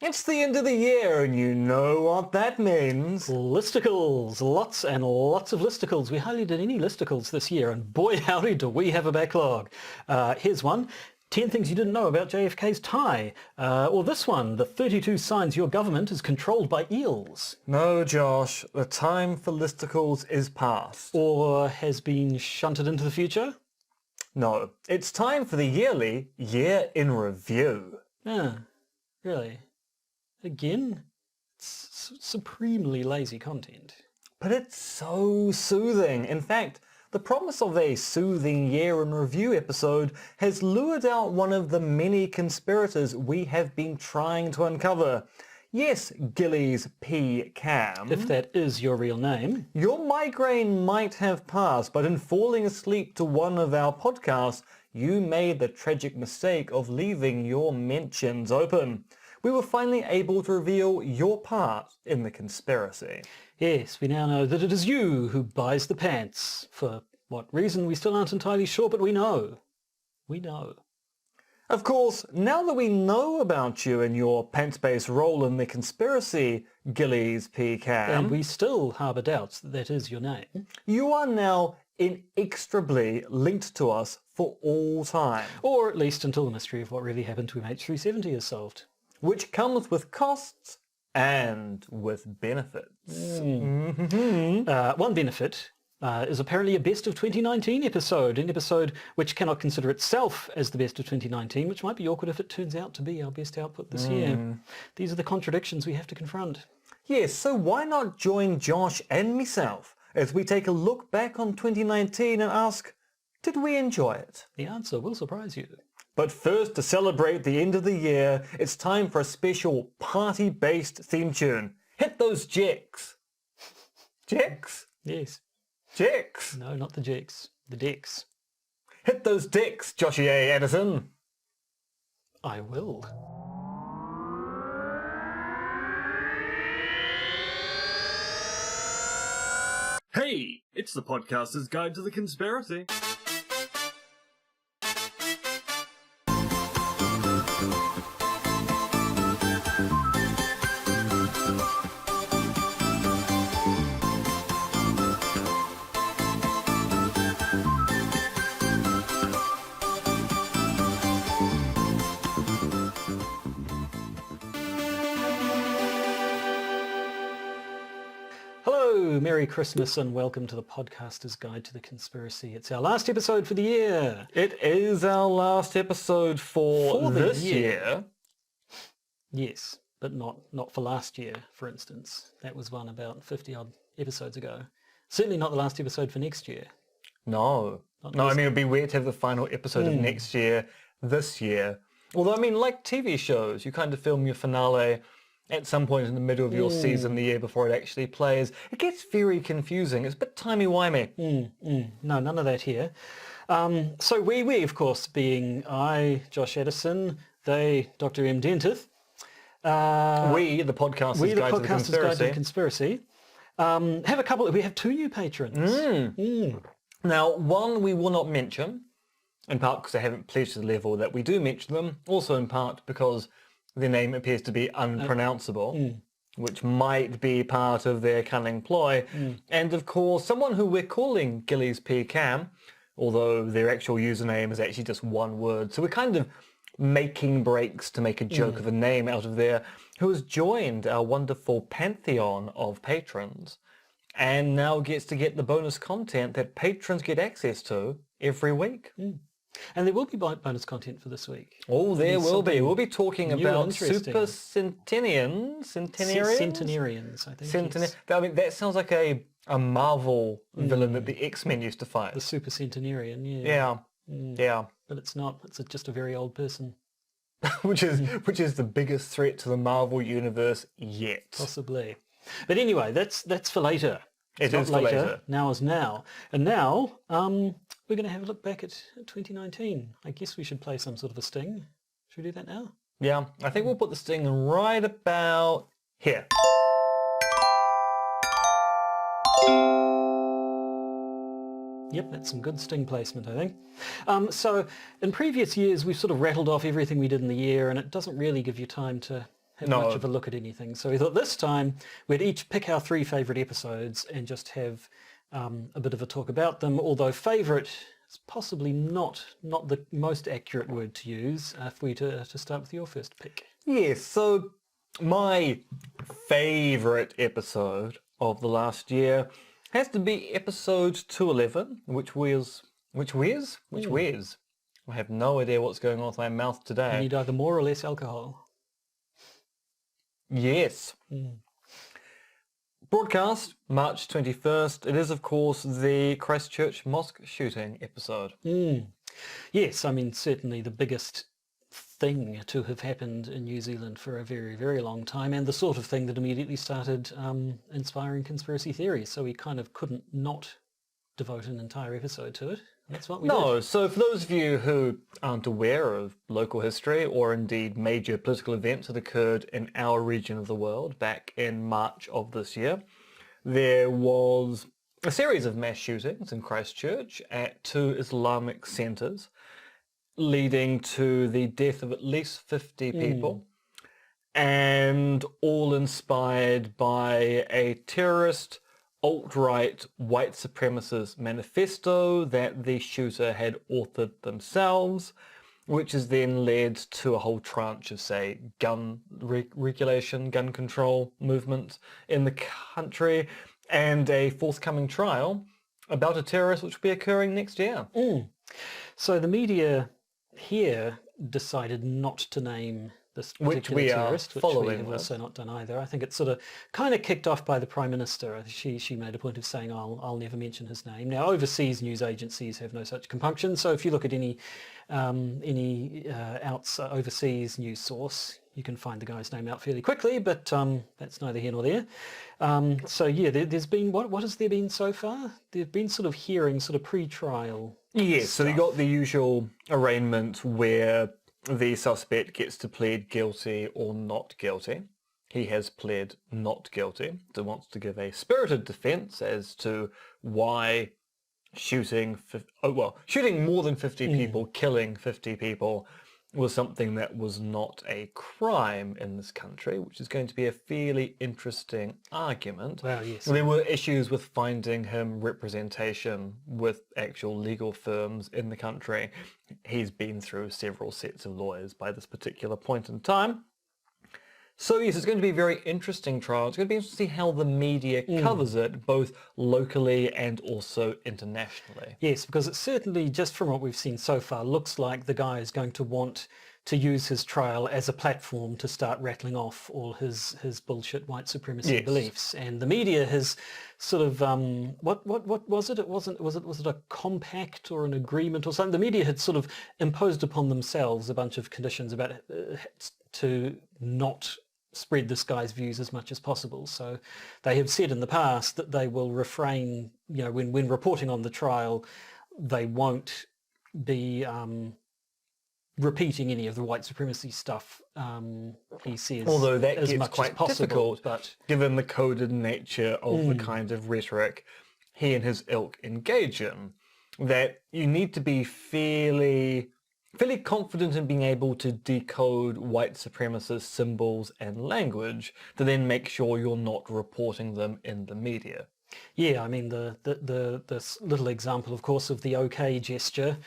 It's the end of the year, and you know what that means. Listicles, lots and lots of listicles. We hardly did any listicles this year, and boy howdy do we have a backlog. Here's one, 10 things you didn't know about JFK's tie. Or this one, the 32 signs your government is controlled by eels. No, Josh, the time for listicles is past. Or has been shunted into the future. No, it's time for the yearly Year in Review. Ah, really? Again? It's supremely lazy content. But it's so soothing. In fact, the promise of a soothing Year in Review episode has lured out one of the many conspirators we have been trying to uncover. Yes, Gillies P. Cam. If that is your real name. Your migraine might have passed, but in falling asleep to one of our podcasts, you made the tragic mistake of leaving your mentions open. We were finally able to reveal your part in the conspiracy. Yes, we now know that it is you who buys the pants. For what reason, we still aren't entirely sure, but we know. We know. Of course, now that we know about you and your pants-based role in the conspiracy, Gillies P. Cam... And we still harbour doubts that that is your name. You are now inextricably linked to us for all time. Or at least until the mystery of what really happened to MH370 is solved. Which comes with costs and with benefits. One benefit is apparently a best of 2019 episode, an episode which cannot consider itself as the best of 2019, which might be awkward if it turns out to be our best output this year. These are the contradictions we have to confront. Yes, so why not join Josh and myself as we take a look back on 2019 and ask, did we enjoy it? The answer will surprise you. But first, to celebrate the end of the year, it's time for a special party-based theme tune. Hit those jacks. Jacks? Yes. Jacks. No, not the jacks. The decks. Hit those decks, Joshy A. Addison. I will. Hey, it's the Podcaster's Guide to the Conspiracy. Hello, Merry Christmas and welcome to the Podcaster's Guide to the Conspiracy. It's our last episode for the year. It is our last episode for this year. Yes, but not for last year, for instance. That was one about 50-odd episodes ago. Certainly not the last episode for next year. No. No, I mean, it'd be weird to have the final episode of next year, this year. Although, I mean, like TV shows, you kind of film your finale at some point in the middle of your season, the year before it actually plays. It gets very confusing. It's a bit timey-wimey. No, none of that here. So we, of course, being I, Josh Addison, they, Dr. M. Dentith. We, the Podcaster's Guide to the Conspiracy. We have two new patrons. Now, one we will not mention, in part because they haven't pledged to the level that we do mention them, also in part because their name appears to be unpronounceable, which might be part of their cunning ploy. And of course, someone who we're calling Gillies P. Cam, although their actual username is actually just one word. So we're kind of making breaks to make a joke of a name out of there, who has joined our wonderful pantheon of patrons and now gets to get the bonus content that patrons get access to every week. And there will be bonus content for this week. Oh, there will be. We'll be talking about super centenarians, I think. Yes. I mean, that sounds like a Marvel villain that the X-Men used to fight. The super centenarian, yeah. Yeah. But it's not. It's just a very old person. which is the biggest threat to the Marvel universe yet. Possibly. But anyway, that's for later. It is for later. Now is now. And now, we're going to have a look back at 2019. I guess we should play some sort of a sting. Should we do that now? Yeah, I think we'll put the sting right about here. Yep, that's some good sting placement, I think. So in previous years, we've sort of rattled off everything we did in the year, and it doesn't really give you time to have No. much of a look at anything. So we thought this time we'd each pick our 3 favourite episodes and just have a bit of a talk about them, although favourite is possibly not the most accurate word to use. If we to start with your first pick. Yes, so my favourite episode of the last year has to be episode 211, which wears? I have no idea what's going on with my mouth You today. need either more or less alcohol. Yes. Broadcast March 21st. It is, of course, the Christchurch mosque shooting episode. Yes, I mean, certainly the biggest thing to have happened in New Zealand for a very, very long time, and the sort of thing that immediately started inspiring conspiracy theories. So we kind of couldn't not devote an entire episode to it. That's what we did. So for those of you who aren't aware of local history or indeed major political events that occurred in our region of the world back in March of this year, there was a series of mass shootings in Christchurch at 2 Islamic centres, leading to the death of at least 50 people, and all inspired by a terrorist alt-right white supremacist manifesto that the shooter had authored themselves, which has then led to a whole tranche of, say, gun regulation, gun control movements in the country, and a forthcoming trial about a terrorist which will be occurring next year. So the media here decided not to name this Which particular we are terrorist, which following we have with. also not done either. I think it's sort of kind of kicked off by the Prime Minister. She made a point of saying, I'll never mention his name. Now, overseas news agencies have no such compunction, so if you look at any overseas news source, you can find the guy's name out fairly quickly, but that's neither here nor there. So yeah, there's been, what has there been so far? There've been sort of hearings, sort of pre-trial. Yes, so you got the usual arraignment where the suspect gets to plead guilty or not guilty. He has pled not guilty, so wants to give a spirited defence as to why shooting more than 50 people, killing 50 people, was something that was not a crime in this country, which is going to be a fairly interesting argument. Well, yes. There were issues with finding him representation with actual legal firms in the country. He's been through several sets of lawyers by this particular point in time. So yes, it's going to be a very interesting trial. It's going to be interesting to see how the media covers it, both locally and also internationally. Yes, because it certainly, just from what we've seen so far, looks like the guy is going to want to use his trial as a platform to start rattling off all his bullshit white supremacy beliefs. And the media has sort of what was it? Was it a compact or an agreement or something? The media had sort of imposed upon themselves a bunch of conditions about to not spread this guy's views as much as possible. So they have said in the past that they will refrain, when reporting on the trial, they won't be repeating any of the white supremacy stuff, he says. Although that as gets much quite as possible, difficult, given the coded nature of the kind of rhetoric he and his ilk engage in, that you need to be fairly confident in being able to decode white supremacist symbols and language to then make sure you're not reporting them in the media. Yeah, I mean, the little example, of course, of the OK gesture,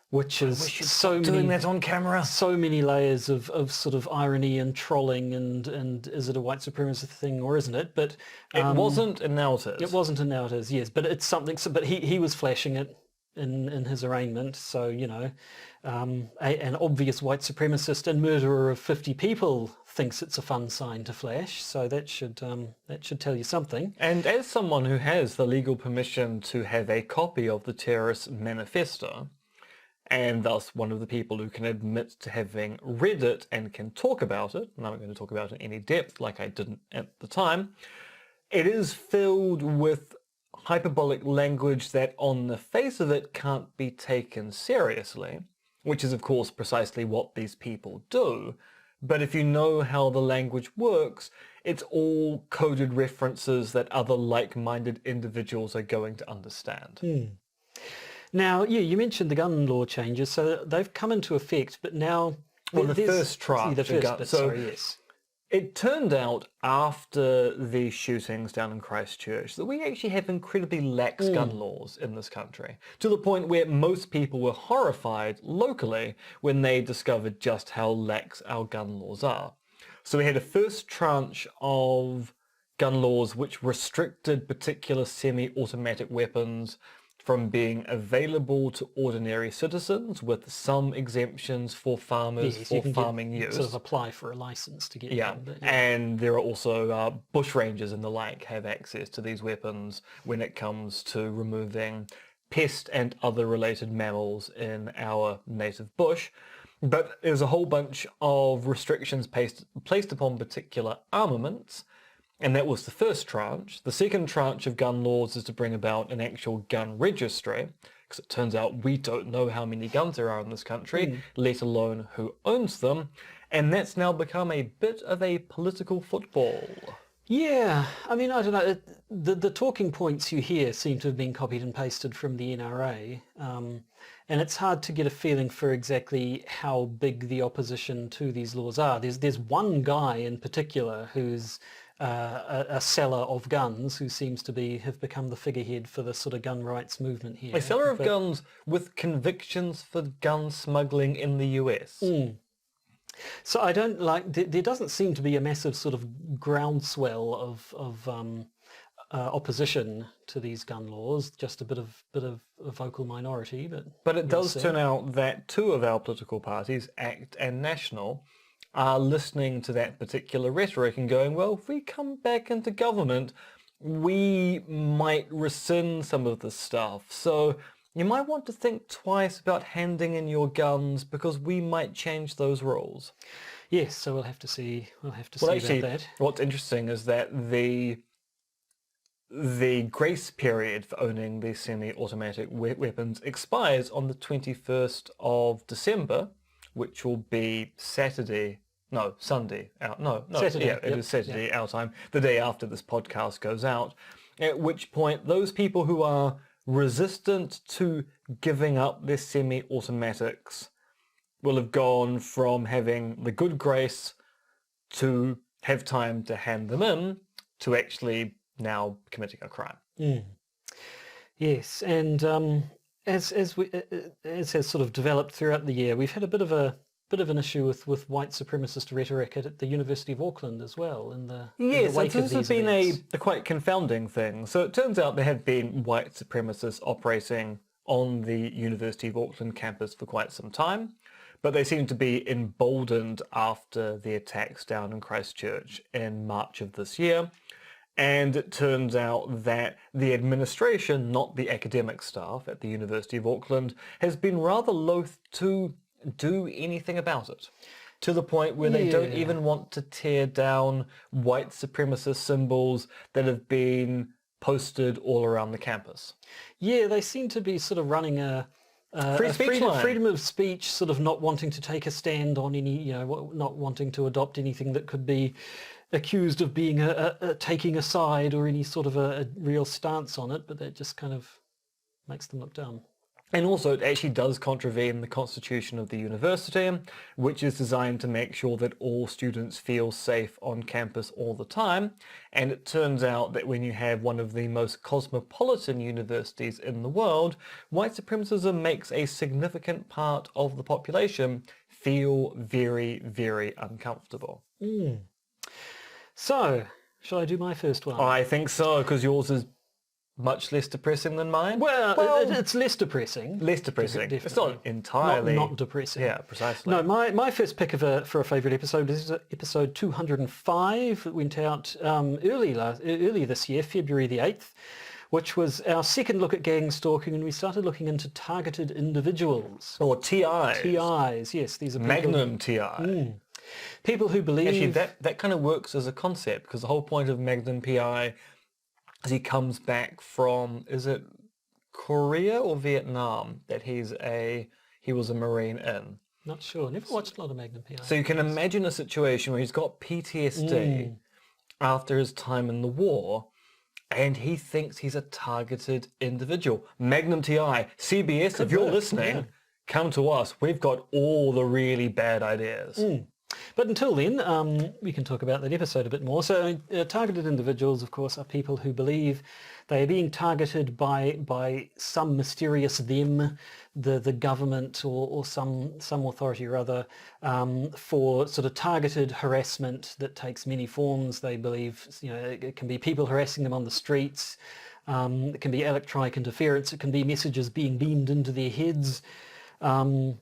which is Doing that on camera. so many layers of sort of irony and trolling and is it a white supremacist thing or isn't it? But It wasn't, and now it is. It wasn't, and now it is, yes. But it's something. So, but he was flashing it in his arraignment. So an obvious white supremacist and murderer of 50 people thinks it's a fun sign to flash. So that should tell you something. And as someone who has the legal permission to have a copy of the terrorist manifesto, and thus one of the people who can admit to having read it and can talk about it, and I'm not going to talk about it in any depth like I didn't at the time, it is filled with hyperbolic language that on the face of it can't be taken seriously, which is of course precisely what these people do. But if you know how the language works, it's all coded references that other like-minded individuals are going to understand. Now, yeah, you mentioned the gun law changes, so they've come into effect, but now... Well, the first tranche. The first bit, So sorry, yes. It turned out after the shootings down in Christchurch that we actually have incredibly lax gun laws in this country, to the point where most people were horrified locally when they discovered just how lax our gun laws are. So we had a first tranche of gun laws which restricted particular semi-automatic weapons from being available to ordinary citizens, with some exemptions for farmers for farming use. Sort of apply for a license to get Yeah, them. But, and there are also bush rangers and the like have access to these weapons when it comes to removing pest and other related mammals in our native bush. But there's a whole bunch of restrictions placed upon particular armaments, and that was the first tranche. The second tranche of gun laws is to bring about an actual gun registry, because it turns out we don't know how many guns there are in this country, let alone who owns them, and that's now become a bit of a political football. yeah, I mean, I don't know. The talking points you hear seem to have been copied and pasted from the NRA, and it's hard to get a feeling for exactly how big the opposition to these laws are. There's one guy in particular who's a seller of guns who seems to have become the figurehead for the sort of gun rights movement here. A seller of guns with convictions for gun smuggling in the US. So I don't like. There doesn't seem to be a massive sort of groundswell of opposition to these gun laws. Just a bit of a vocal minority, But it does turn out that two of our political parties, ACT and National, are listening to that particular rhetoric and going, well, if we come back into government, we might rescind some of this stuff. So you might want to think twice about handing in your guns because we might change those rules. Yes, so we'll have to see. Well, Actually, about that. what's interesting is that the grace period for owning these semi-automatic weapons expires on the 21st of December, which will be Sunday. Saturday. Saturday, It is Saturday our time, the day after this podcast goes out, at which point those people who are resistant to giving up their semi-automatics will have gone from having the good grace to have time to hand them in to actually now committing a crime. Yes, and as has sort of developed throughout the year, we've had a bit of an issue with white supremacist rhetoric at the University of Auckland as well. In the wake this has been events. a quite confounding thing. So it turns out there have been white supremacists operating on the University of Auckland campus for quite some time, but they seem to be emboldened after the attacks down in Christchurch in March of this year. And it turns out that the administration, not the academic staff at the University of Auckland, has been rather loath to do anything about it, to the point where they don't even want to tear down white supremacist symbols that have been posted all around the campus. Yeah, they seem to be sort of running a freedom of speech, sort of not wanting to take a stand on any, not wanting to adopt anything that could be accused of being taking a side or any sort of a real stance on it, but that just kind of makes them look dumb. And also it actually does contravene the constitution of the university, which is designed to make sure that all students feel safe on campus all the time. And it turns out that when you have one of the most cosmopolitan universities in the world, white supremacism makes a significant part of the population feel very, very uncomfortable. So, shall I do my first one? I think so, because yours is much less depressing than mine. Well, it's less depressing. Less depressing. Definitely. It's not entirely... Not depressing. Yeah, precisely. No, my first pick for a favourite episode is episode 205. It went out early this year, February the 8th, which was our second look at gang stalking, and we started looking into targeted individuals. Or TIs. TIs, yes. These are people, Magnum TI. People who believe... Actually, that kind of works as a concept, because the whole point of Magnum PI is he comes back from, is it Korea or Vietnam, that he was a Marine in? Not sure. Never watched a lot of Magnum PI. So you can imagine a situation where he's got PTSD after his time in the war, and he thinks he's a targeted individual. Magnum TI, CBS, if you're listening, come to us. We've got all the really bad ideas. But until then, we can talk about that episode a bit more. So targeted individuals, of course, are people who believe they are being targeted by some mysterious them, the government or some authority or other, for sort of targeted harassment that takes many forms. They believe, it can be people harassing them on the streets. It can be electronic interference. It can be messages being beamed into their heads. And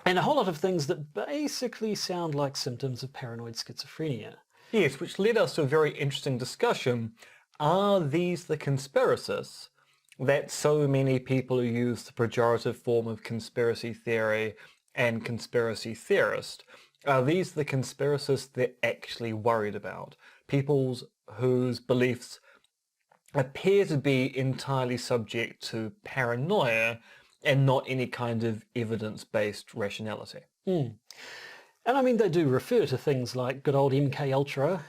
a whole lot of things that basically sound like symptoms of paranoid schizophrenia. Yes, which led us to a very interesting discussion. Are these the conspiracists that so many people who use the pejorative form of conspiracy theory and conspiracy theorist, are these the conspiracists they're actually worried about? People whose beliefs appear to be entirely subject to paranoia and not any kind of evidence-based rationality. And I mean, they do refer to things like good old MK Ultra,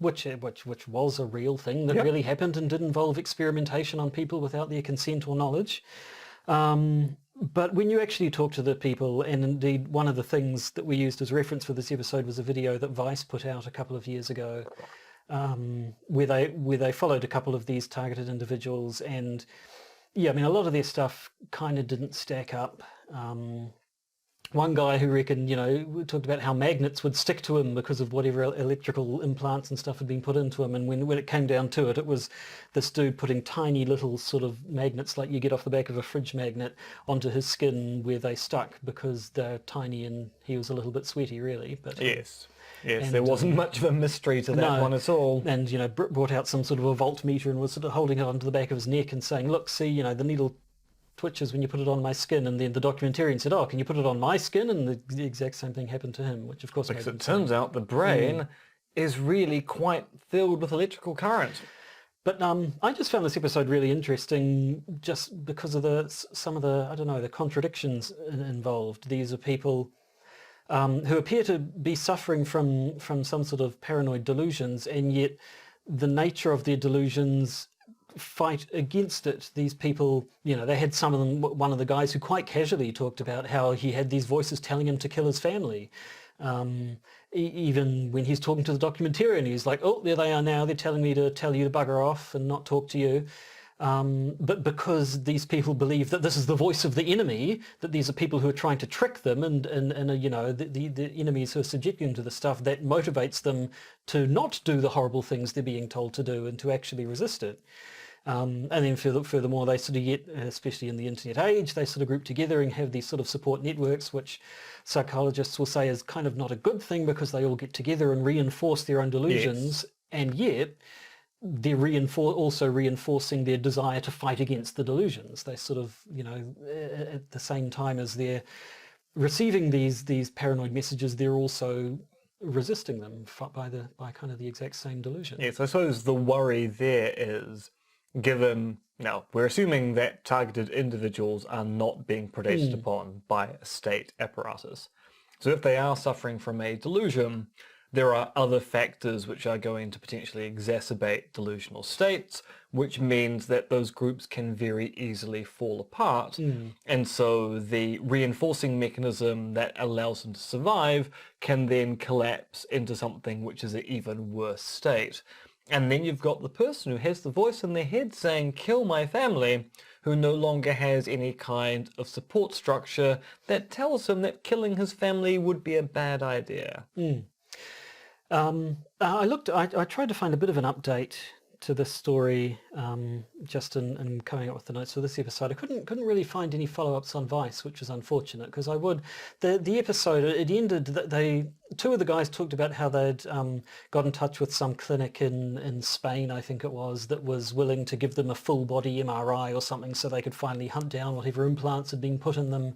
which was a real thing that really happened and did involve experimentation on people without their consent or knowledge. But when you actually talk to the people, and indeed one of the things that we used as reference for this episode was a video that Vice put out a couple of years ago, where they followed a couple of these targeted individuals, and yeah, I mean, a lot of their stuff kind of didn't stack up. One guy who reckoned, talked about how magnets would stick to him because of whatever electrical implants and stuff had been put into him. And when it came down to it, it was this dude putting tiny little sort of magnets like you get off the back of a fridge magnet onto his skin where they stuck because they're tiny and he was a little bit sweaty, really. But Yes, there wasn't much of a mystery to that one at all. And, brought out some sort of a voltmeter and was sort of holding it onto the back of his neck and saying, look, see, the needle twitches when you put it on my skin. And then the documentarian said, oh, can you put it on my skin? And the exact same thing happened to him, which of course because it turns out the brain is really quite filled with electrical current. But I just found this episode really interesting just because of some of the contradictions involved. These are people who appear to be suffering from some sort of paranoid delusions, and yet the nature of their delusions fight against it. These people, they had some of them, one of the guys who quite casually talked about how he had these voices telling him to kill his family. Even when he's talking to the documentarian, he's like, oh, there they are now, they're telling me to tell you to bugger off and not talk to you. But because these people believe that this is the voice of the enemy, that these are people who are trying to trick them and the enemies who are subjecting them to the stuff, that motivates them to not do the horrible things they're being told to do and to actually resist it. And then furthermore, they sort of get, especially in the internet age, they sort of group together and have these sort of support networks, which psychologists will say is kind of not a good thing because they all get together and reinforce their own delusions, and yet they're also reinforcing their desire to fight against the delusions. They sort of, at the same time as they're receiving these paranoid messages, they're also resisting them by kind of the exact same delusion. Yes, I suppose the worry there is, given, now we're assuming that targeted individuals are not being predated upon by a state apparatus. So if they are suffering from a delusion, there are other factors which are going to potentially exacerbate delusional states, which means that those groups can very easily fall apart. And so the reinforcing mechanism that allows them to survive can then collapse into something which is an even worse state. And then you've got the person who has the voice in their head saying, kill my family, who no longer has any kind of support structure that tells him that killing his family would be a bad idea. I tried to find a bit of an update to this story just in coming up with the notes for this episode. I couldn't really find any follow-ups on Vice, which is unfortunate because I would. The episode, it ended, two of the guys talked about how they'd got in touch with some clinic in Spain, I think it was, that was willing to give them a full body MRI or something so they could finally hunt down whatever implants had been put in them.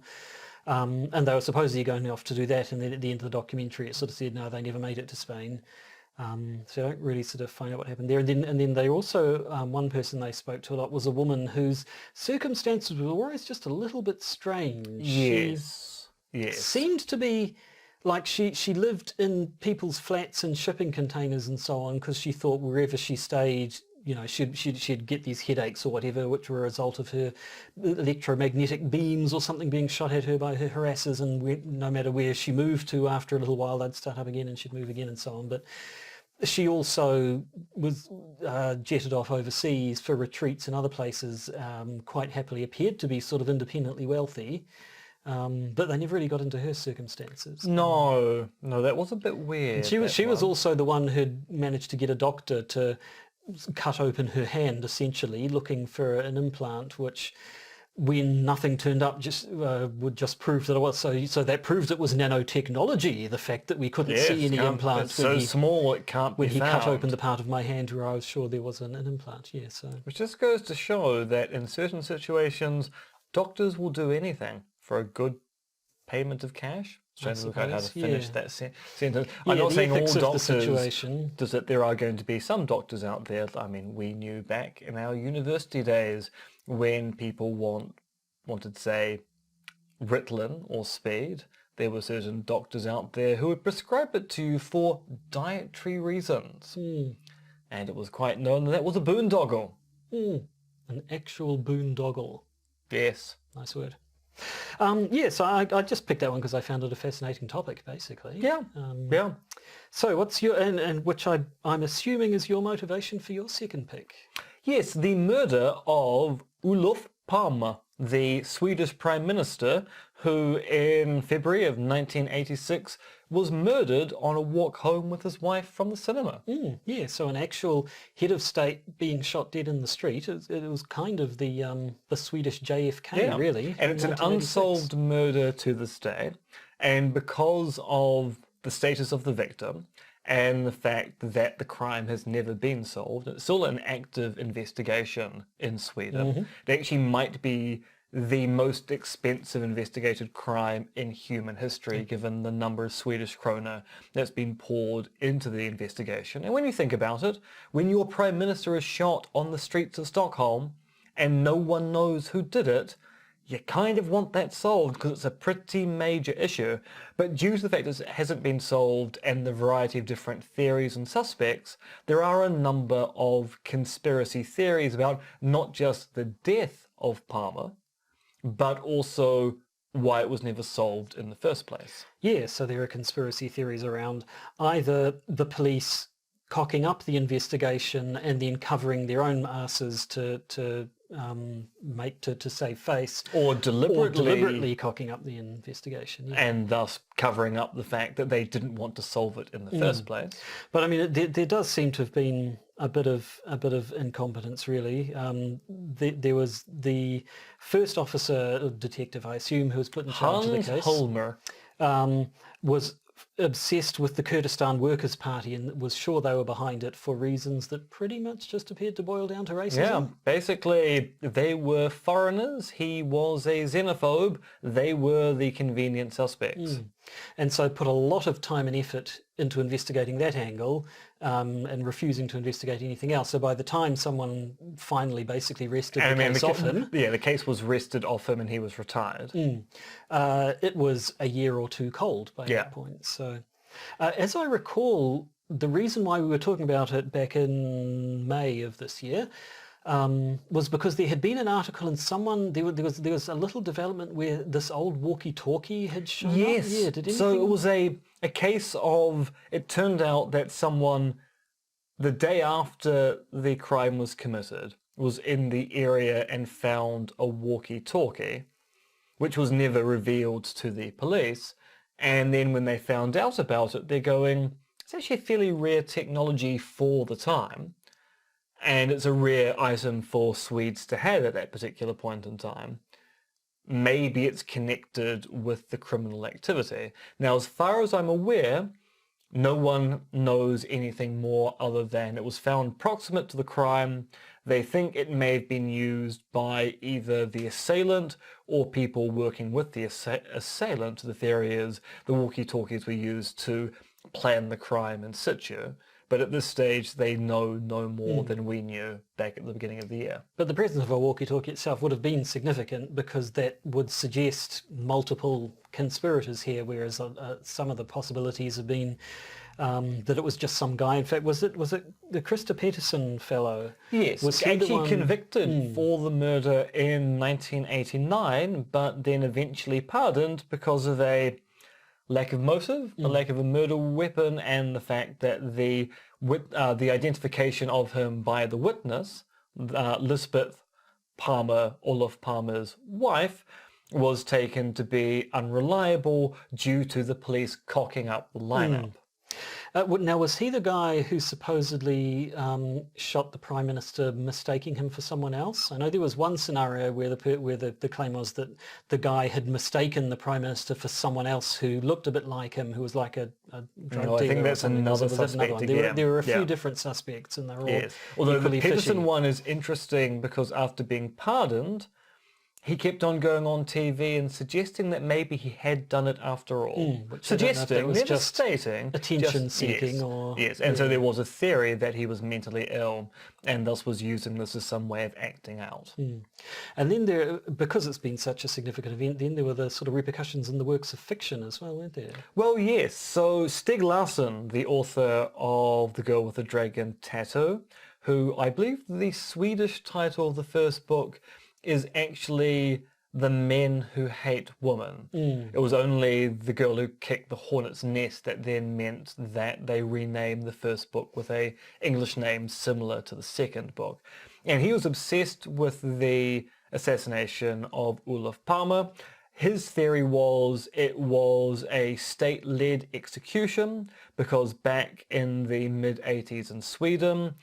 And they were supposedly going off to do that, and then at the end of the documentary it sort of said no, they never made it to Spain. So I don't really sort of find out what happened there. And then they also, one person they spoke to a lot was a woman whose circumstances were always just a little bit strange. Yes. Seemed to be like she lived in people's flats and shipping containers and so on because she thought wherever she stayed, she'd get these headaches or whatever, which were a result of her electromagnetic beams or something being shot at her by her harassers, and no matter where she moved to, after a little while they'd start up again and she'd move again and so on. But she also was jetted off overseas for retreats in other places, quite happily, appeared to be sort of independently wealthy, but they never really got into her circumstances. No, that was a bit weird. She was also the one who'd managed to get a doctor to cut open her hand, essentially, looking for an implant, which, when nothing turned up, would just prove that it was. So that proved it was nanotechnology, the fact that we couldn't see any implants. It's so small it can't be when he found. cut open the part of my hand where I was sure there was an implant, yeah. So Which just goes to show that in certain situations, doctors will do anything for a good payment of cash. Trying to look out how to finish that sentence. I'm not saying all doctors, does it. There are going to be some doctors out there. I mean, we knew back in our university days when people wanted, say, Ritalin or speed, there were certain doctors out there who would prescribe it to you for dietary reasons. And it was quite known that was a boondoggle. An actual boondoggle. Yes. Nice word. So I just picked that one because I found it a fascinating topic, basically. Yeah. So what's your, and which I'm assuming is your motivation for your second pick? Yes, the murder of Olof Palme, the Swedish Prime Minister, who in February of 1986 was murdered on a walk home with his wife from the cinema. So an actual head of state being shot dead in the street. It was kind of the Swedish JFK, really. And it's an unsolved murder to this day. And because of the status of the victim and the fact that the crime has never been solved, it's still an active investigation in Sweden. It actually might be the most expensive investigated crime in human history, given the number of Swedish krona that's been poured into the investigation. And when you think about it, when your Prime Minister is shot on the streets of Stockholm and no one knows who did it, you kind of want that solved because it's a pretty major issue. But due to the fact that it hasn't been solved and the variety of different theories and suspects, there are a number of conspiracy theories about not just the death of Palme, but also why it was never solved in the first place. Yeah, so there are conspiracy theories around either the police cocking up the investigation and then covering their own asses to save face, or deliberately cocking up the investigation, and thus covering up the fact that they didn't want to solve it in the first place. But I mean, there does seem to have been a bit of incompetence, really. There was the first officer, detective, I assume, who was put in charge of the case. Holmer was obsessed with the Kurdistan Workers' Party and was sure they were behind it for reasons that pretty much just appeared to boil down to racism. Yeah, basically they were foreigners, he was a xenophobe, they were the convenient suspects. And so put a lot of time and effort into investigating that angle and refusing to investigate anything else. So by the time someone finally basically wrested the case off him... Yeah, the case was wrested off him and he was retired. It was a year or two cold by that point. So as I recall, the reason why we were talking about it back in May of this year was because there had been an article and there was a little development where this old walkie-talkie had shown up. Yeah, so it was a case of, it turned out that someone, the day after the crime was committed, was in the area and found a walkie-talkie, which was never revealed to the police. And then when they found out about it, they're going, it's actually a fairly rare technology for the time. And it's a rare item for Swedes to have at that particular point in time. Maybe it's connected with the criminal activity. Now, as far as I'm aware, no one knows anything more other than it was found proximate to the crime. They think it may have been used by either the assailant or people working with the assailant. The theory is the walkie-talkies were used to plan the crime in situ. But at this stage, they know no more than we knew back at the beginning of the year. But the presence of a walkie-talkie itself would have been significant because that would suggest multiple conspirators here, whereas some of the possibilities have been that it was just some guy. In fact, was it the Krista Peterson fellow? Yes, Was was he the actually one- convicted for the murder in 1989, but then eventually pardoned because of a lack of motive, a lack of a murder weapon, and the fact that the identification of him by the witness, Lisbeth Palmer, Olaf Palmer's wife, was taken to be unreliable due to the police cocking up the lineup. Now, was he the guy who supposedly shot the Prime Minister, mistaking him for someone else? I know there was one scenario where the claim was that the guy had mistaken the Prime Minister for someone else who looked a bit like him, who was like a drug dealer. I think that's or something. another Was it suspect one? again. There were a few Yeah. different suspects, and they're all Yes. Although the equally Peterson fishy. one is interesting because after being pardoned, he kept on going on TV and suggesting that maybe he had done it after all. which I don't know if that Suggesting, was never just stating. attention seeking yes, or- Yes, and so there was a theory that he was mentally ill and thus was using this as some way of acting out. And then because it's been such a significant event, then there were the sort of repercussions in the works of fiction as well, weren't there? Well, yes. So Stig Larsson, the author of The Girl with the Dragon Tattoo, who I believe the Swedish title of the first book is actually The Men Who Hate Women. It was only The Girl Who Kicked the Hornet's Nest that then meant that they renamed the first book with a English name similar to the second book. And he was obsessed with the assassination of Olof Palme. His theory was it was a state-led execution because back in the mid-80s in Sweden,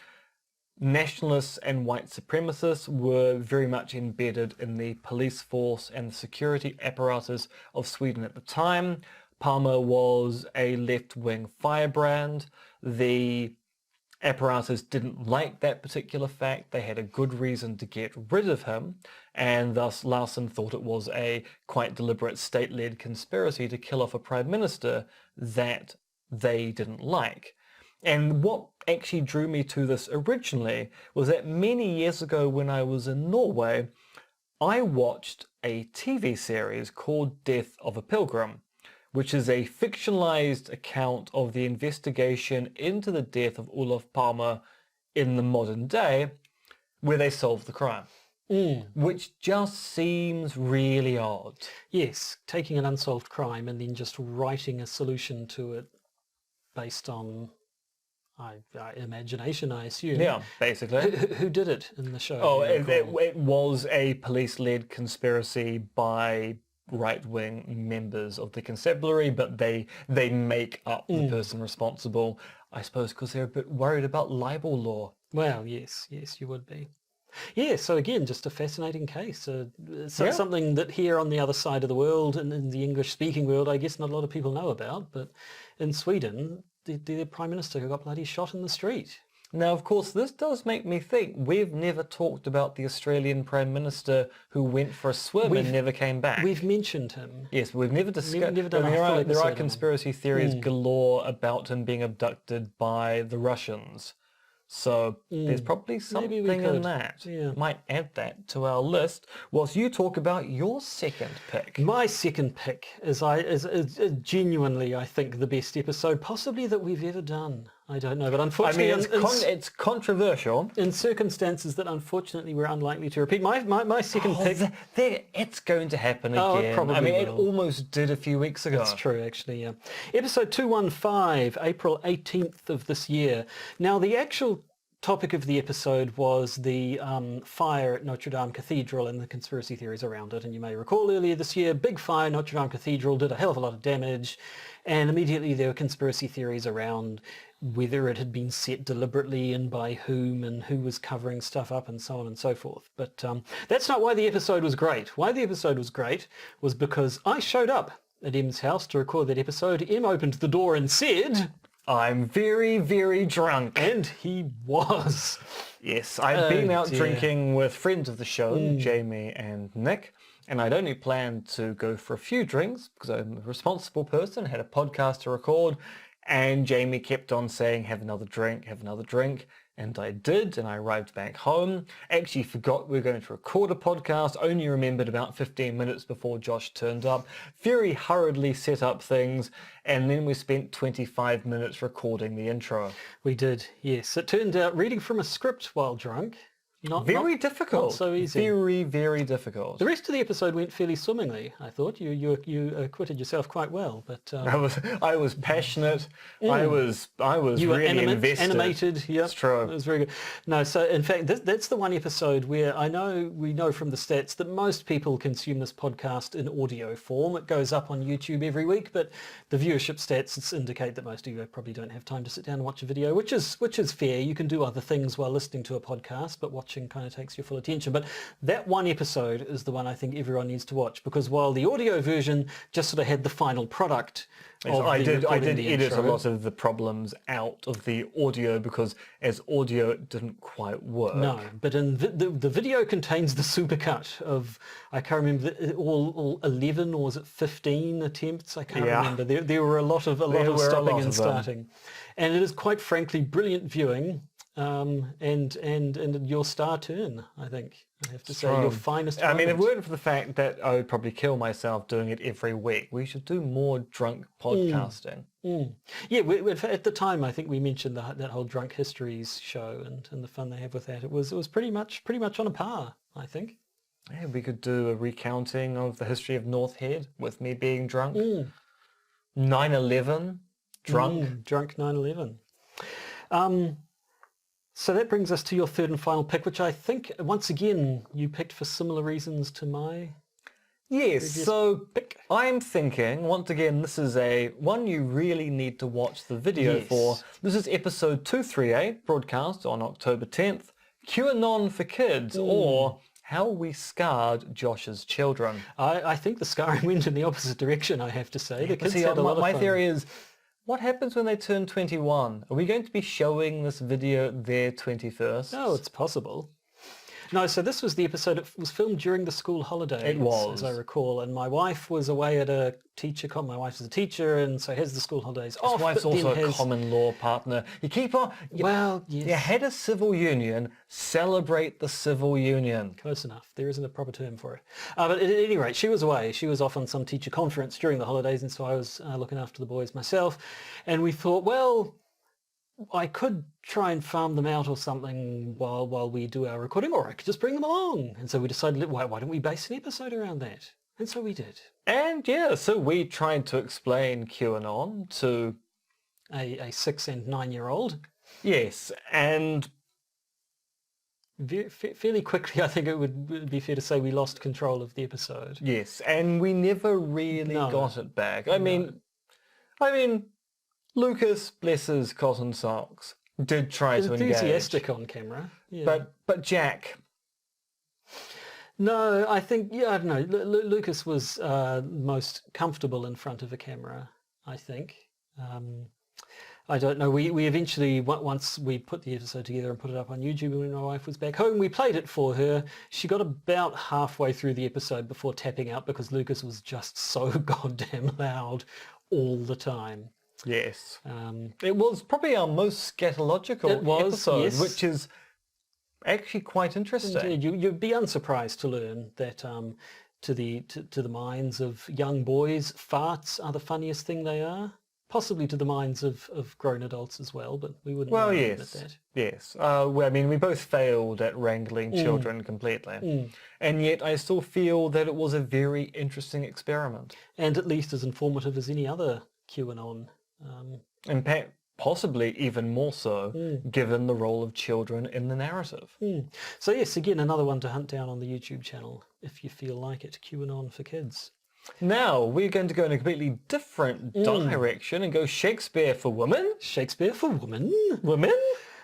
nationalists and white supremacists were very much embedded in the police force and the security apparatus of Sweden at the time. Palmer was a left-wing firebrand. The apparatus didn't like that particular fact. They had a good reason to get rid of him, and thus Larsson thought it was a quite deliberate state-led conspiracy to kill off a prime minister that they didn't like. And what actually drew me to this originally was that many years ago when I was in Norway, I watched a TV series called Death of a Pilgrim, which is a fictionalized account of the investigation into the death of Olof Palme in the modern day, where they solve the crime. Which just seems really odd. Yes, taking an unsolved crime and then just writing a solution to it based on imagination, I assume. Yeah, basically. Who did it in the show? Oh, Do you it recall? was a police-led conspiracy by right-wing members of the constabulary, but they make up the person responsible, I suppose, because they're a bit worried about libel law. Well, yes, you would be. Yeah, so again, just a fascinating case. Something that here on the other side of the world, and in the English-speaking world, I guess not a lot of people know about, but in Sweden, the Prime Minister who got bloody shot in the street. Now, of course, this does make me think we've never talked about the Australian Prime Minister who went for a swim and never came back. We've mentioned him. Yes, we've never discussed. Never done a there full are episode on him. conspiracy theories galore about him being abducted by the Russians. So there's probably something in could. that. Yeah. Might add that to our list whilst you talk about your second pick. My second pick is genuinely, I think, the best episode possibly that we've ever done. I don't know, but I unfortunately, mean, it's controversial. in circumstances that unfortunately we're unlikely to repeat. My second pick. It's going to happen Oh, it again. probably I mean, it will. almost did a few weeks ago. That's true, actually, yeah. Episode 215, April 18th of this year. Now, the actual topic of the episode was the fire at Notre Dame Cathedral and the conspiracy theories around it. And you may recall earlier this year, big fire, Notre Dame Cathedral did a hell of a lot of damage. And immediately there were conspiracy theories around whether it had been set deliberately and by whom and who was covering stuff up and so on and so forth. But that's not why the episode was great. Why the episode was great was because I showed up at Em's house to record that episode. Em opened the door and said... I'm very, very drunk. And he was. Yes, I've been out dear. drinking with friends of the show, Jamie and Nick, and I'd only planned to go for a few drinks because I'm a responsible person, had a podcast to record, And Jamie kept on saying, have another drink, have another drink. And I did, and I arrived back home. Actually forgot we were going to record a podcast, only remembered about 15 minutes before Josh turned up. Very hurriedly set up things, and then we spent 25 minutes recording the intro. We did, yes. It turned out reading from a script while drunk, Very difficult. Not so easy. Very, very difficult. The rest of the episode went fairly swimmingly, I thought. You acquitted yourself quite well, but I was passionate. I was you were really invested. animated. Yeah, it's true. It was very good. No, so in fact, that's the one episode where we know from the stats that most people consume this podcast in audio form. It goes up on YouTube every week, but the viewership stats indicate that most of you probably don't have time to sit down and watch a video, which is fair. You can do other things while listening to a podcast, but watching kind of takes your full attention. But that one episode is the one I think everyone needs to watch, because while the audio version just sort of had the final product I did edit intro, a lot of the problems out of the audio because as audio it didn't quite work. No, but in the video contains the supercut of, I can't remember, all 11 or was it 15 attempts? I can't remember. There were a lot of stopping and starting. And it is quite frankly brilliant viewing. And your star turn, I think. I have to say, your finest moment. I mean, if it weren't for the fact that I would probably kill myself doing it every week, we should do more drunk podcasting. Yeah, at the time, I think we mentioned that whole Drunk Histories show and the fun they have with that. It was pretty much on a par, I think. Yeah, we could do a recounting of the history of North Head with me being drunk. 9/11, drunk. Drunk 9/11. So that brings us to your third and final pick, which I think, once again, you picked for similar reasons to my Yes, so pick. I'm thinking, once again, this is one you really need to watch the video for. This is episode 238, broadcast on October 10th, QAnon for Kids, or How We Scarred Josh's Children. I think the scarring went in the opposite direction, I have to say. The kids had a lot of my fun. theory is, what happens when they turn 21? Are we going to be showing this video their 21st? Oh, it's possible. No, so this was the episode. It was filmed during the school holidays, it was, as I recall. And my wife was away at a teacher. My wife is a teacher, and so has the school holidays off. His wife's also a common law partner. You keep on. Well, yes. You had a civil union. Celebrate the civil union. Close enough. There isn't a proper term for it. But at any rate, she was away. She was off on some teacher conference during the holidays, and so I was looking after the boys myself. And we thought, well, I could try and farm them out or something while we do our recording, or I could just bring them along. And so we decided, why don't we base an episode around that? And so we did. And so we tried to explain QAnon to a 6 and 9-year-old. Yes, and fairly quickly, I think it would be fair to say we lost control of the episode. Yes, and we never really got it back. I mean, Lucas, bless his cotton socks, did try to engage. Enthusiastic on camera. Yeah. But Jack. No, I think, I don't know. Lucas was most comfortable in front of a camera, I think. I don't know. We eventually, once we put the episode together and put it up on YouTube when my wife was back home, we played it for her. She got about halfway through the episode before tapping out because Lucas was just so goddamn loud all the time. Yes. It was probably our most scatological episode, yes. Which is actually quite interesting. Indeed. You'd be unsurprised to learn that to the minds of young boys, farts are the funniest thing they are. Possibly to the minds of grown adults as well, but we wouldn't admit that. Yes. We both failed at wrangling children completely. And yet I still feel that it was a very interesting experiment. And at least as informative as any other QAnon. In fact, possibly even more so, given the role of children in the narrative. So yes, again, another one to hunt down on the YouTube channel, if you feel like it, QAnon for Kids. Now, we're going to go in a completely different direction and go Shakespeare for Women. Shakespeare for Women? Women?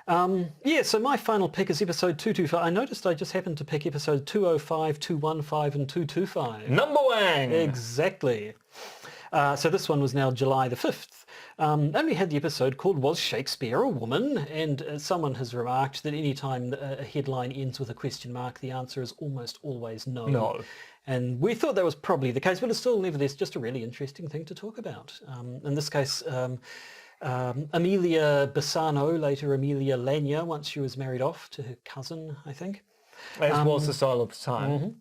So my final pick is episode 225. I noticed I just happened to pick episode 205, 215 and 225. Number one! Exactly. So this one was now July the 5th. And we had the episode called Was Shakespeare a Woman? And someone has remarked that any time a headline ends with a question mark, the answer is almost always no. No. And we thought that was probably the case, but it's still nevertheless just a really interesting thing to talk about. In this case, Amelia Bassano, later Amelia Lagna, once she was married off to her cousin, I think. As was the style of the time.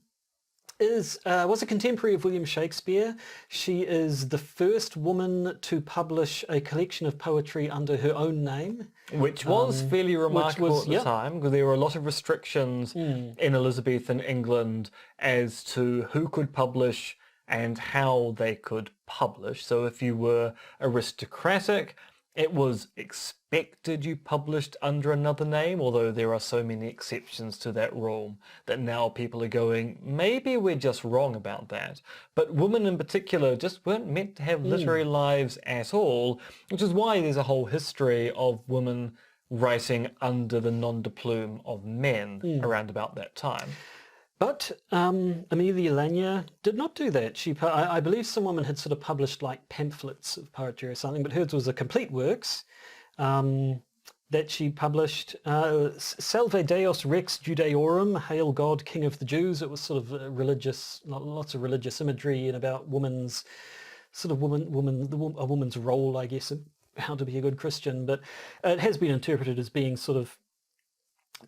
Was a contemporary of William Shakespeare. She is the first woman to publish a collection of poetry under her own name. Which was fairly remarkable at the time, because there were a lot of restrictions in Elizabethan England as to who could publish and how they could publish. So if you were aristocratic, it was expected you published under another name, although there are so many exceptions to that rule that now people are going, maybe we're just wrong about that. But women in particular just weren't meant to have literary lives at all, which is why there's a whole history of women writing under the nom de plume of men around about that time. But Amelia Lagna did not do that. I believe some women had sort of published like pamphlets of poetry or something, but hers was a complete works that she published. Salve Deus Rex Judaeorum, Hail God, King of the Jews. It was sort of religious, lots of religious imagery and about woman's sort of a woman's role, I guess, how to be a good Christian. But it has been interpreted as being sort of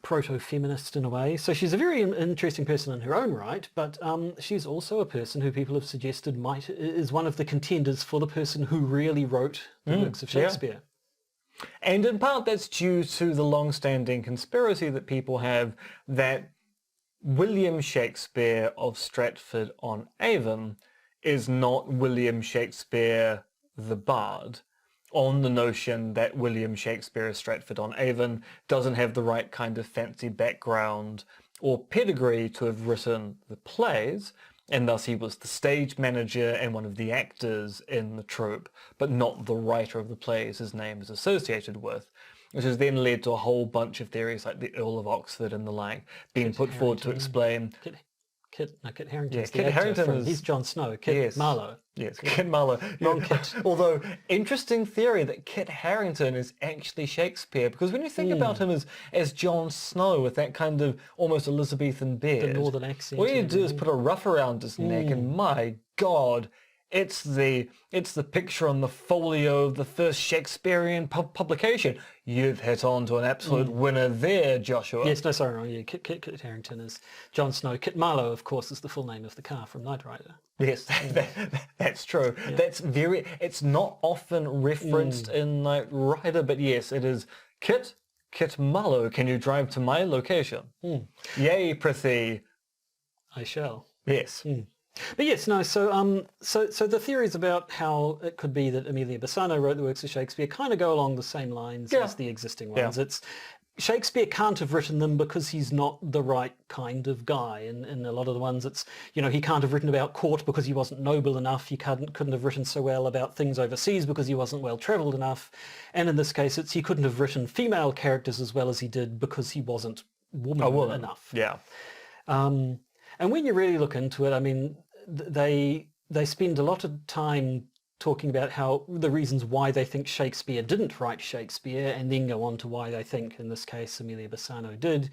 proto-feminist in a way. So she's a very interesting person in her own right, but she's also a person who people have suggested is one of the contenders for the person who really wrote the works of Shakespeare. Yeah. And in part that's due to the long-standing conspiracy that people have that William Shakespeare of Stratford-on-Avon is not William Shakespeare the Bard, on the notion that William Shakespeare of Stratford-on-Avon doesn't have the right kind of fancy background or pedigree to have written the plays, and thus he was the stage manager and one of the actors in the troupe, but not the writer of the plays his name is associated with, which has then led to a whole bunch of theories like the Earl of Oxford and the like being put forward to explain... Kit Harington. Yes, Kit Harington he's Jon Snow. Kit Marlowe. Yes, Kit Marlowe. Wrong Kit. Although, interesting theory that Kit Harington is actually Shakespeare, because when you think about him as Jon Snow with that kind of almost Elizabethan beard, the northern accent, all you do is put a ruff around his neck, and my God, it's the picture on the folio of the first Shakespearean publication. You've hit on to an absolute winner there, Joshua. Yes, no, sorry, wrong. Yeah, Kit Harington is Jon Snow. Kit Marlowe, of course, is the full name of the car from Knight Rider. Yes, that's true. Yeah. It's not often referenced in Knight Rider, but yes, it is Kit Marlowe, can you drive to my location? Yea, prithee. I shall. Yes. But yes, no, so the theories about how it could be that Amelia Bassano wrote the works of Shakespeare kind of go along the same lines as the existing ones. It's Shakespeare can't have written them because he's not the right kind of guy. And a lot of the ones, it's, he can't have written about court because he wasn't noble enough. He couldn't have written so well about things overseas because he wasn't well-travelled enough. And in this case, he couldn't have written female characters as well as he did because he wasn't woman enough. Yeah. And when you really look into it, I mean, they spend a lot of time talking about how the reasons why they think Shakespeare didn't write Shakespeare, and then go on to why they think, in this case, Amelia Bassano did.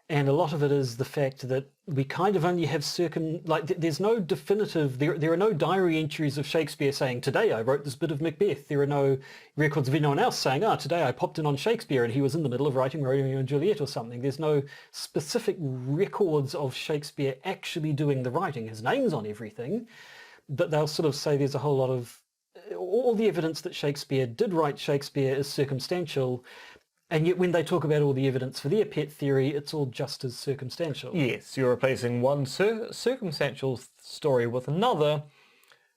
And a lot of it is the fact that we kind of only have there's no definitive, there are no diary entries of Shakespeare saying, today I wrote this bit of Macbeth. There are no records of anyone else saying, today I popped in on Shakespeare and he was in the middle of writing Romeo and Juliet or something. There's no specific records of Shakespeare actually doing the writing. His name's on everything, but they'll sort of say there's a whole lot of, all the evidence that Shakespeare did write Shakespeare is circumstantial. And yet when they talk about all the evidence for their pet theory, it's all just as circumstantial. Yes, you're replacing one circumstantial story with another,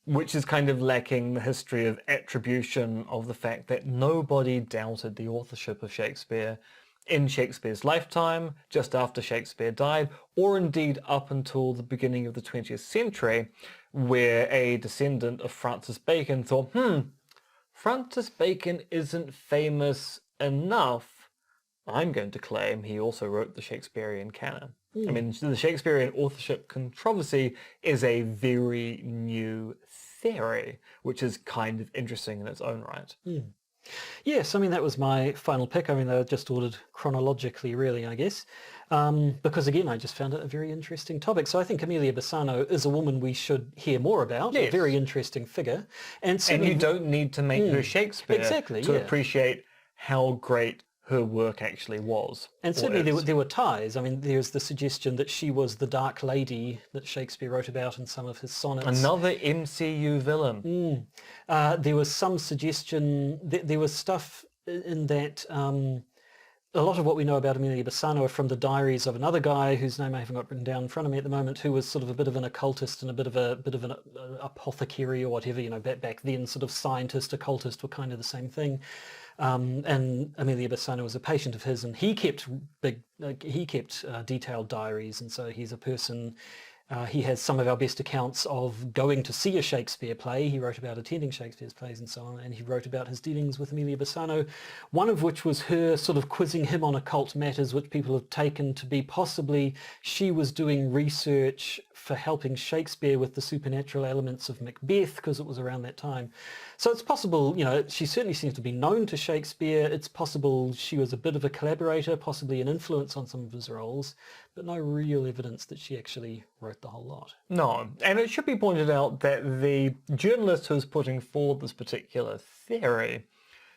which is kind of lacking the history of attribution of the fact that nobody doubted the authorship of Shakespeare in Shakespeare's lifetime, just after Shakespeare died, or indeed up until the beginning of the 20th century, where a descendant of Francis Bacon thought, Francis Bacon isn't famous enough, I'm going to claim he also wrote the Shakespearean canon. I mean, the Shakespearean authorship controversy is a very new theory, which is kind of interesting in its own right. Yes, I mean, that was my final pick. I mean, they were just ordered chronologically, really, I guess. Because, again, I just found it a very interesting topic. So I think Amelia Bassano is a woman we should hear more about, a Yes. very interesting figure. And And certainly, you don't need to make her Shakespeare Exactly, to yeah. appreciate how great her work actually was. and or certainly is. there were ties. I mean, there's the suggestion that she was the Dark Lady that Shakespeare wrote about in some of his sonnets. Another MCU villain. There was some suggestion, there was stuff in that a lot of what we know about Amelia Bassano are from the diaries of another guy whose name I haven't got written down in front of me at the moment, who was sort of a bit of an occultist and a bit of an apothecary or whatever, back then, sort of scientist, occultist were kind of the same thing. And Amelia Bassano was a patient of his, and he kept detailed diaries, and so he's a person. He has some of our best accounts of going to see a Shakespeare play. He wrote about attending Shakespeare's plays and so on, and he wrote about his dealings with Amelia Bassano, one of which was her sort of quizzing him on occult matters, which people have taken to be possibly she was doing research for helping Shakespeare with the supernatural elements of Macbeth, because it was around that time. So it's possible, she certainly seems to be known to Shakespeare. It's possible she was a bit of a collaborator, possibly an influence on some of his roles, but no real evidence that she actually wrote the whole lot. No, and it should be pointed out that the journalist who's putting forward this particular theory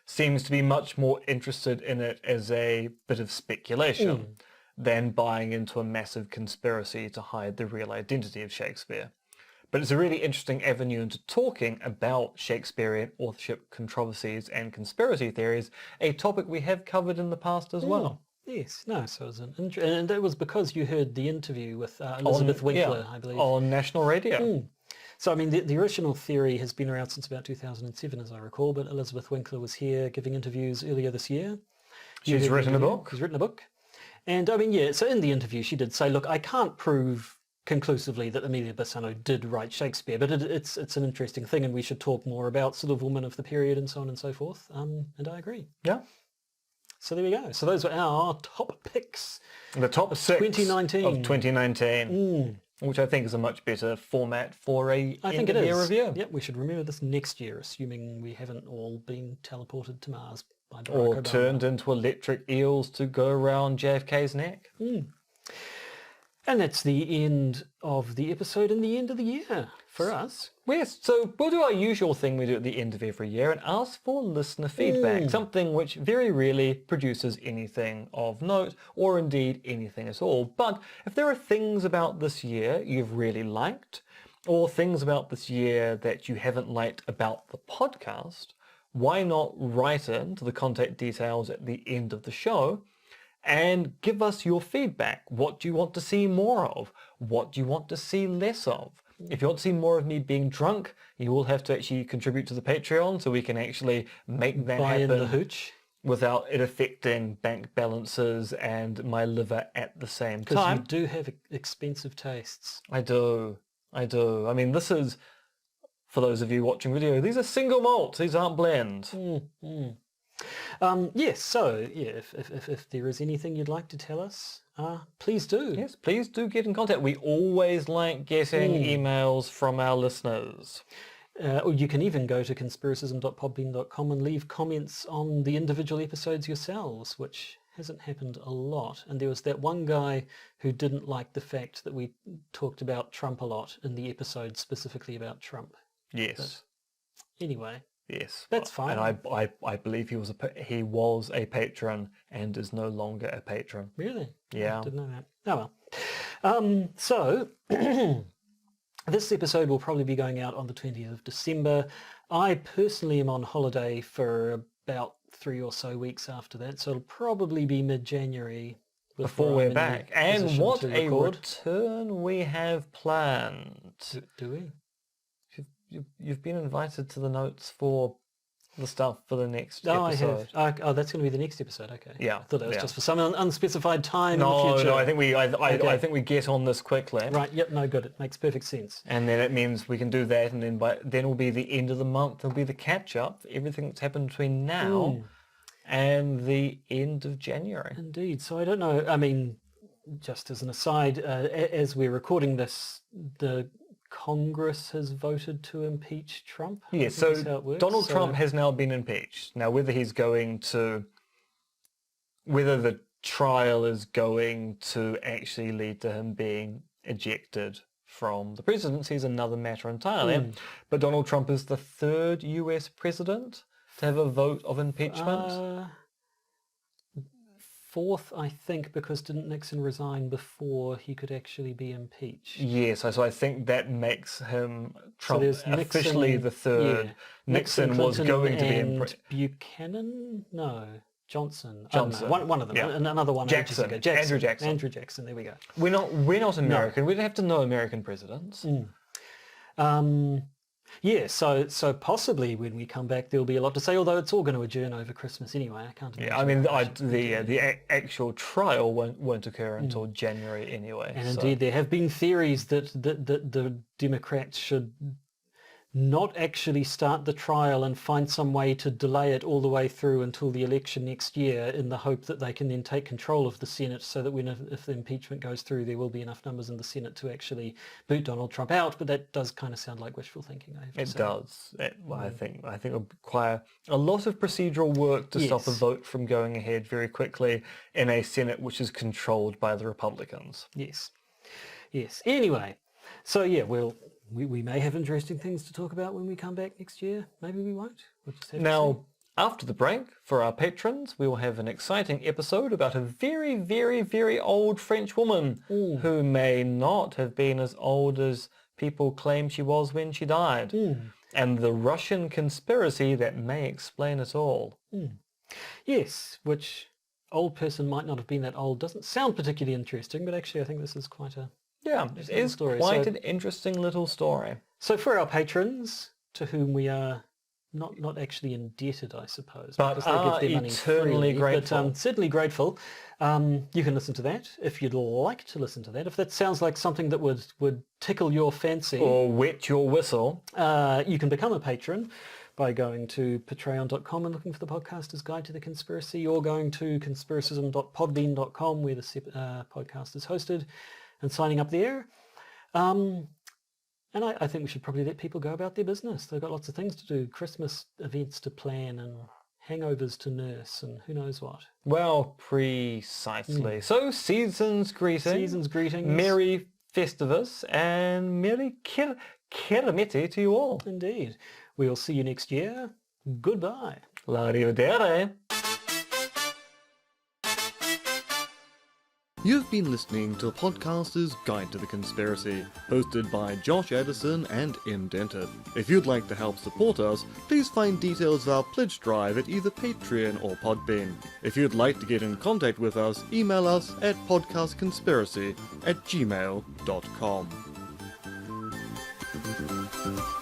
seems to be much more interested in it as a bit of speculation than buying into a massive conspiracy to hide the real identity of Shakespeare. But it's a really interesting avenue into talking about Shakespearean authorship controversies and conspiracy theories, a topic we have covered in the past as well. Yes, no, so it was and that was because you heard the interview with Elizabeth Winkler, I believe. On national radio. So, I mean, the original theory has been around since about 2007, as I recall, but Elizabeth Winkler was here giving interviews earlier this year. She's written a book. She's written a book. And, I mean, yeah, so in the interview she did say, look, I can't prove conclusively that Amelia Bassano did write Shakespeare, but it's an interesting thing, and we should talk more about sort of women of the period and so on and so forth. And I agree. Yeah. So there we go. So those were our top picks. The top 6 2019. of 2019, which I think is a much better format for a end-of-year review. Yep, we should remember this next year, assuming we haven't all been teleported to Mars by Barack Or Obama. turned into electric eels to go around JFK's neck. And that's the end of the episode and the end of the year for us. Yes, so we'll do our usual thing we do at the end of every year and ask for listener feedback, something which very rarely produces anything of note or indeed anything at all. But if there are things about this year you've really liked or things about this year that you haven't liked about the podcast, why not write in to the contact details at the end of the show and give us your feedback. What do you want to see more of? What do you want to see less of? If you want to see more of me being drunk, you will have to actually contribute to the Patreon so we can actually make that Buy happen in the hooch. without it affecting bank balances and my liver at the same Because time. you do have expensive tastes. I do. I mean, this is, for those of you watching video, these are single malts. These aren't blends. Yes, so yeah, if there is anything you'd like to tell us, please do. Yes, please do get in contact. We always like getting emails from our listeners. Or you can even go to conspiracism.podbean.com and leave comments on the individual episodes yourselves, which hasn't happened a lot. And there was that one guy who didn't like the fact that we talked about Trump a lot in the episode specifically about Trump. Yes. But anyway. Yes. That's fine. And I believe he was a patron and is no longer a patron. Really? Yeah. I didn't know that. Oh well. So this episode will probably be going out on the 20th of December. I personally am on holiday for about 3 or so weeks after that, so it'll probably be mid-January Before we're back. And what a record. return we have planned. Do we? You've been invited to the notes for the stuff for the next episode. episode. I have. Oh, that's going to be the next episode. Okay. Yeah. I thought that was yeah. just for some unspecified time in the future. No, I think Okay. I think we get on this quickly. Right. Yep. No. Good. It makes perfect sense. And then it means we can do that, and then will be the end of the month. There'll be the catch up, everything that's happened between now and the end of January. Indeed. So I don't know. I mean, just as an aside, as we're recording this, the Congress has voted to impeach Trump. I Yeah, think so that's how it works. Donald Trump has now been impeached. Now, whether the trial is going to actually lead to him being ejected from the presidency is another matter entirely. But Donald Trump is the third US president to have a vote of impeachment. Fourth, I think, because didn't Nixon resign before he could actually be impeached? Yes, so I think that makes him Trump there's officially Nixon, the third. yeah. Nixon was Clinton, going to be and impeached. Buchanan? No. Johnson. Johnson. I don't know. One of them. Yeah. Another one. Jackson. Ages ago. Andrew Jackson. Andrew Jackson. There we go. We're not American. We don't have to know American presidents. Yeah, so possibly when we come back there'll be a lot to say, although it's all going to adjourn over Christmas anyway. I can't imagine. Yeah, I mean, the actual trial won't occur until January anyway. And indeed, there have been theories that the Democrats should not actually start the trial and find some way to delay it all the way through until the election next year, in the hope that they can then take control of the Senate, so that if the impeachment goes through, there will be enough numbers in the Senate to actually boot Donald Trump out. But that does kind of sound like wishful thinking, I have to say. It does. I think it will require a lot of procedural work to stop a vote from going ahead very quickly in a Senate which is controlled by the Republicans. Yes. Anyway, so yeah, we may have interesting things to talk about when we come back next year. Maybe we won't. We'll just have to see. Now, after the break, for our patrons, we will have an exciting episode about a very, very, very old French woman who may not have been as old as people claim she was when she died, and the Russian conspiracy that may explain it all. Yes, which old person might not have been that old doesn't sound particularly interesting, but actually I think this is quite a... Yeah, it is quite an interesting little story. So for our patrons, to whom we are not actually indebted, I suppose, but because they give their money eternally freely, grateful. But certainly grateful. You can listen to that if you'd like to listen to that. If that sounds like something that would tickle your fancy, or wet your whistle, you can become a patron by going to patreon.com and looking for the Podcaster's Guide to the Conspiracy, or going to conspiracism.podbean.com, where the podcast is hosted, and signing up there. And I think we should probably let people go about their business. They've got lots of things to do, Christmas events to plan and hangovers to nurse and who knows what. Well, precisely. So, season's greetings. Merry Festivus and Merry Kerameti to you all. Indeed. We'll see you next year. Goodbye. L'arrivederci. You've been listening to the Podcaster's Guide to the Conspiracy, hosted by Josh Edison and Indented. If you'd like to help support us, please find details of our pledge drive at either Patreon or Podbean. If you'd like to get in contact with us, email us at podcastconspiracy@gmail.com.